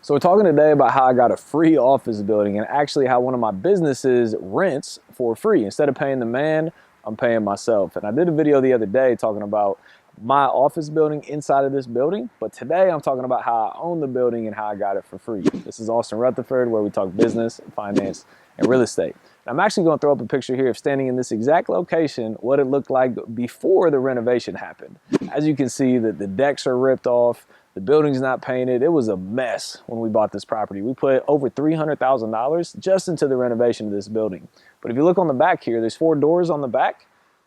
So we're talking today about how I got a free office building and actually how one of my businesses rents for free. Instead of paying the man, I'm paying myself. And I did a video the other day talking about my office building inside of this building, but today I'm talking about how I own the building and how I got it for free. This is Austin Rutherford, where we talk business, finance, and real estate. I'm actually going to throw up a picture here of standing in this exact location, what it looked like before the renovation happened. As you can see, that the decks are ripped off, the building's not painted. It was a mess when we bought this property. We put over $300,000 just into the renovation of this building. But if you look on the back here, there's 4 doors on the back.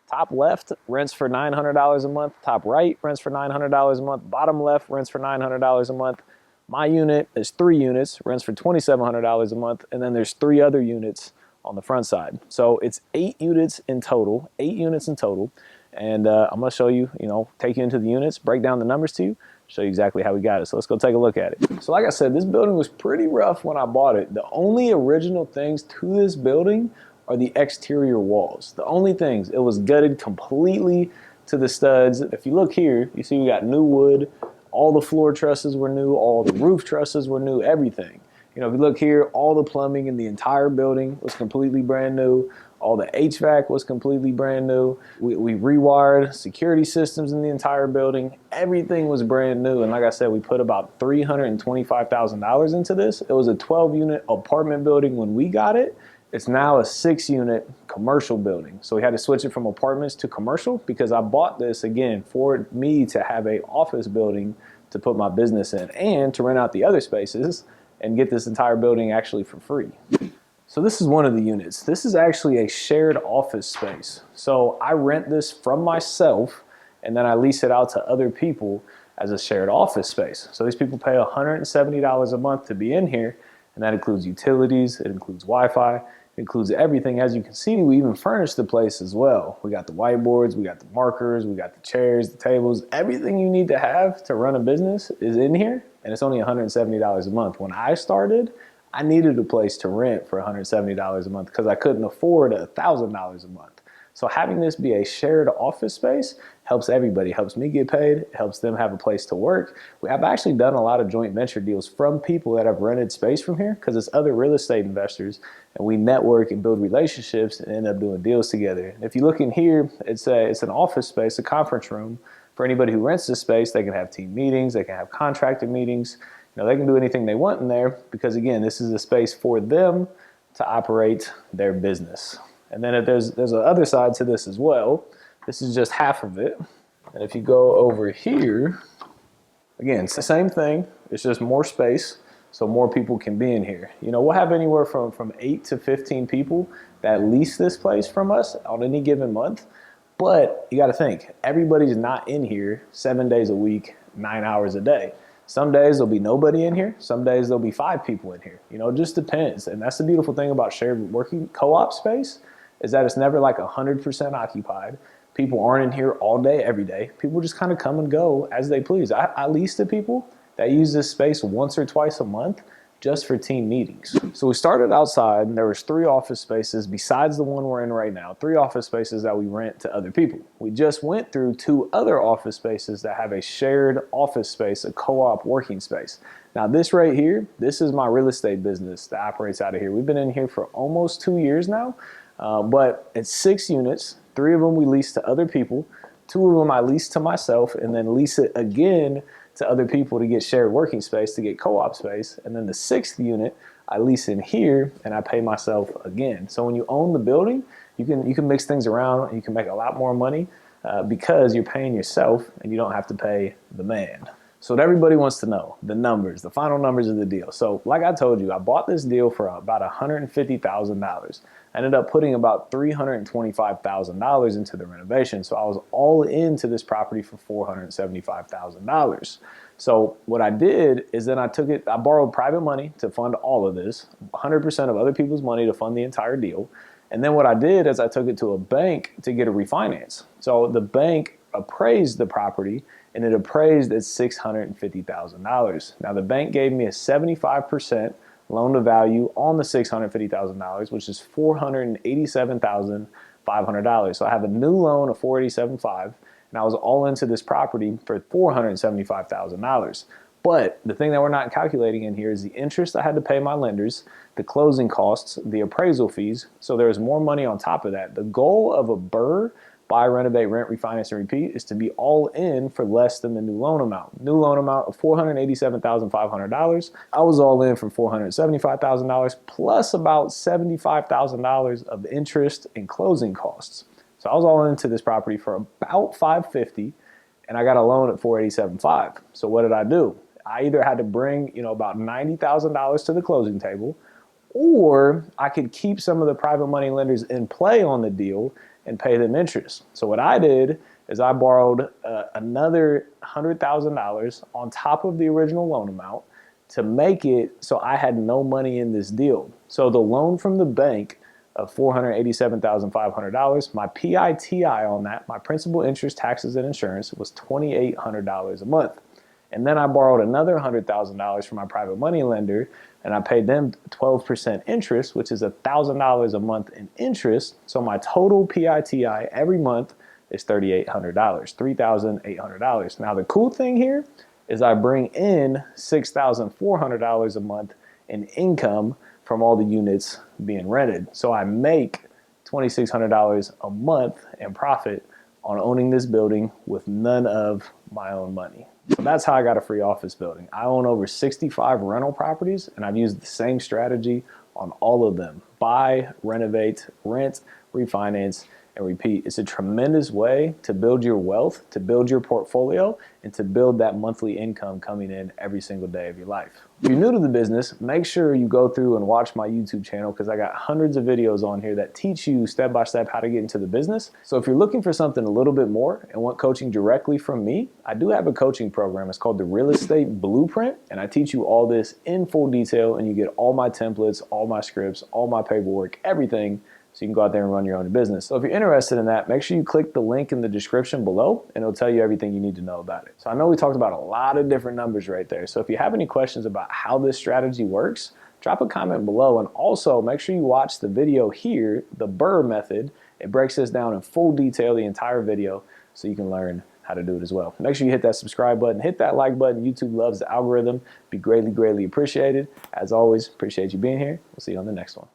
Top left rents for $900 a month. Top right rents for $900 a month. Bottom left rents for $900 a month. My unit is 3 units, rents for $2,700 a month. And then there's 3 other units on the front side. So it's 8 units in total, 8 units in total. And I'm gonna show you, take you into the units, break down the numbers to you, show you exactly how we got it. So let's go take a look at it. So like I said, this building was pretty rough when I bought it. The only original things to this building are the exterior walls. The only things, it was gutted completely to the studs. If you look here, you see we got new wood, all the floor trusses were new, all the roof trusses were new, everything. If you look here, all the plumbing in the entire building was completely brand new. All the HVAC was completely brand new. We rewired security systems in the entire building. Everything was brand new. And like I said, we put about $325,000 into this. It was a 12-unit apartment building when we got it. It's now a 6-unit commercial building. So we had to switch it from apartments to commercial because I bought this, again, for me to have an office building to put my business in and to rent out the other spaces and get this entire building actually for free. So this is one of the units. This is actually a shared office space. So I rent this from myself and then I lease it out to other people as a shared office space. So these people pay $170 a month to be in here, and that includes utilities, it includes Wi-Fi, it includes everything. As you can see, we even furnished the place as well. We got the whiteboards, we got the markers, we got the chairs, the tables, everything you need to have to run a business is in here, and it's only $170 a month. When I started, I needed a place to rent for $170 a month because I couldn't afford $1,000 a month. So having this be a shared office space helps everybody, helps me get paid, it helps them have a place to work. We have actually done a lot of joint venture deals from people that have rented space from here because it's other real estate investors, and we network and build relationships and end up doing deals together. And if you look in here, it's an office space, a conference room. For anybody who rents this space, they can have team meetings, they can have contracted meetings. They can do anything they want in there because, again, this is a space for them to operate their business. And then there's the other side to this as well. This is just half of it. And if you go over here, again, it's the same thing. It's just more space so more people can be in here. We'll have anywhere from 8 to 15 people that lease this place from us on any given month. But you got to think, everybody's not in here 7 days a week, 9 hours a day. Some days there'll be nobody in here. Some days there'll be 5 people in here. It just depends. And that's the beautiful thing about shared working co-op space is that it's never like 100% occupied. People aren't in here all day, every day. People just kind of come and go as they please. I lease to people that use this space once or twice a month just for team meetings. So we started outside and there was 3 office spaces besides the one we're in right now, 3 office spaces that we rent to other people. We just went through 2 other office spaces that have a shared office space, a co-op working space. Now this right here, this is my real estate business that operates out of here. We've been in here for almost 2 years now, but it's 6 units. 3 of them we lease to other people, 2 of them I lease to myself, and then lease it again to other people to get shared working space, to get co-op space. And then the 6th unit, I lease in here and I pay myself again. So when you own the building, you can mix things around and you can make a lot more money because you're paying yourself and you don't have to pay the man. So what everybody wants to know, the numbers, the final numbers of the deal. So like I told you, I bought this deal for about $150,000. I ended up putting about $325,000 into the renovation. So I was all into this property for $475,000. So what I did is then I borrowed private money to fund all of this, 100% of other people's money to fund the entire deal. And then what I did is I took it to a bank to get a refinance. So the bank appraised the property and it appraised at $650,000. Now the bank gave me a 75% loan to value on the $650,000, which is $487,500. So I have a new loan of $487,500, and I was all into this property for $475,000. But the thing that we're not calculating in here is the interest I had to pay my lenders, the closing costs, the appraisal fees. So there's more money on top of that. The goal of a BRRRR, buy, renovate, rent, refinance, and repeat, is to be all in for less than the new loan amount. New loan amount of $487,500. I was all in for $475,000 plus about $75,000 of interest and closing costs. So I was all into this property for about $550,000, and I got a loan at $487,500. So what did I do? I either had to bring, about $90,000 to the closing table, or I could keep some of the private money lenders in play on the deal and pay them interest. So what I did is I borrowed another $100,000 on top of the original loan amount to make it so I had no money in this deal. So the loan from the bank of $487,500, my PITI on that, my principal, interest, taxes, and insurance, was $2,800 a month. And then I borrowed another $100,000 from my private money lender, and I paid them 12% interest, which is $1,000 a month in interest. So my total PITI every month is $3,800, $3,800. Now the cool thing here is I bring in $6,400 a month in income from all the units being rented. So I make $2,600 a month in profit on owning this building with none of my own money. So that's how I got a free office building. I own over 65 rental properties, and I've used the same strategy on all of them. Buy, renovate, rent, refinance, and repeat. It's a tremendous way to build your wealth, to build your portfolio, and to build that monthly income coming in every single day of your life. If you're new to the business, make sure you go through and watch my YouTube channel, because I got hundreds of videos on here that teach you step by step how to get into the business. So if you're looking for something a little bit more and want coaching directly from me, I do have a coaching program. It's called the Real Estate Blueprint, and I teach you all this in full detail, and you get all my templates, all my scripts, all my paperwork, everything, so you can go out there and run your own business. So if you're interested in that, make sure you click the link in the description below, and it'll tell you everything you need to know about it. So I know we talked about a lot of different numbers right there. So if you have any questions about how this strategy works, drop a comment below, and also make sure you watch the video here, the BRRRR method. It breaks this down in full detail, the entire video, so you can learn how to do it as well. Make sure you hit that subscribe button, hit that like button. YouTube loves the algorithm. Be greatly, greatly appreciated. As always, appreciate you being here. We'll see you on the next one.